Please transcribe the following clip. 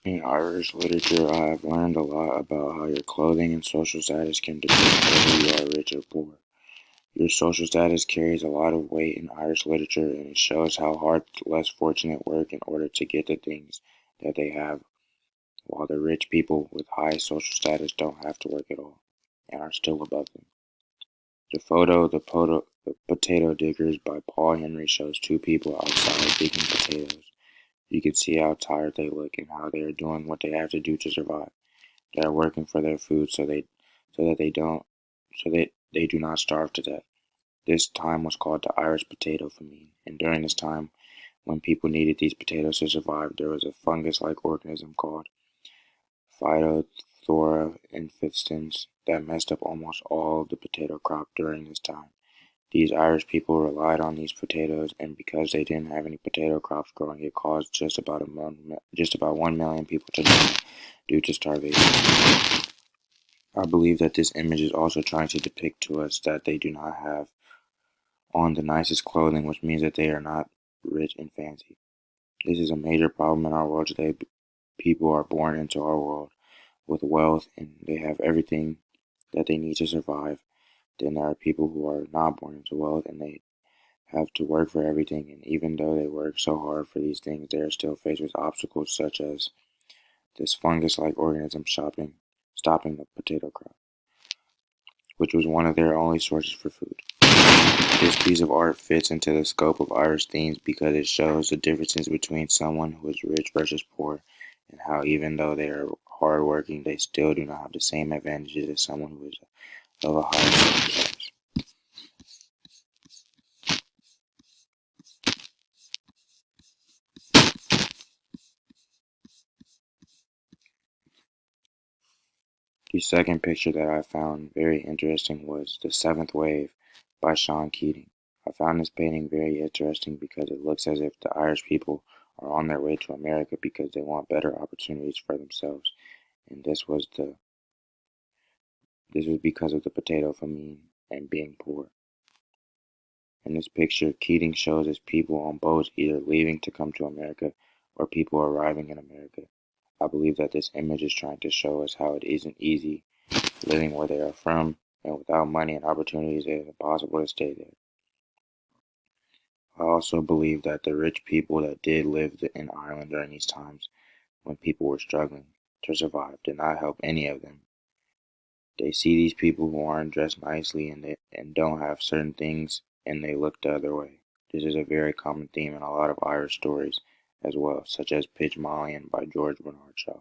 In Irish literature, I have learned a lot about how your clothing and social status can determine whether you are rich or poor. Your social status carries a lot of weight in Irish literature, and it shows how hard the less fortunate work in order to get the things that they have, while the rich people with high social status don't have to work at all and are still above them. The Potato Diggers by Paul Henry shows two people outside digging potatoes. You can see how tired they look and how they are doing what they have to do to survive. They are working for their food so that they do not starve to death. This time was called the Irish Potato Famine, and during this time, when people needed these potatoes to survive, there was a fungus-like organism called Phytophthora infestans that messed up almost all of the potato crop during this time. These Irish people relied on these potatoes, and because they didn't have any potato crops growing, it caused just about 1 million people to die due to starvation. I believe that this image is also trying to depict to us that they do not have on the nicest clothing, which means that they are not rich and fancy. This is a major problem in our world today. People are born into our world with wealth and they have everything that they need to survive. Then there are people who are not born into wealth and they have to work for everything. And even though they work so hard for these things, they are still faced with obstacles such as this fungus like organism stopping the potato crop, which was one of their only sources for food. This piece of art fits into the scope of Irish themes because it shows the differences between someone who is rich versus poor, and how even though they are hardworking, they still do not have the same advantages as someone who is of a higher social status. The second picture that I found very interesting was The Seventh Wave by Sean Keating. I found this painting very interesting because it looks as if the Irish people are on their way to America because they want better opportunities for themselves. And this was because of the potato famine and being poor. In this picture, Keating shows us people on boats either leaving to come to America or people arriving in America. I believe that this image is trying to show us how it isn't easy living where they are from, and without money and opportunities, it is impossible to stay there. I also believe that the rich people that did live in Ireland during these times, when people were struggling to survive, did not help any of them. They see these people who aren't dressed nicely and don't have certain things, and they look the other way. This is a very common theme in a lot of Irish stories as well, such as Pidgmalion by George Bernard Shaw.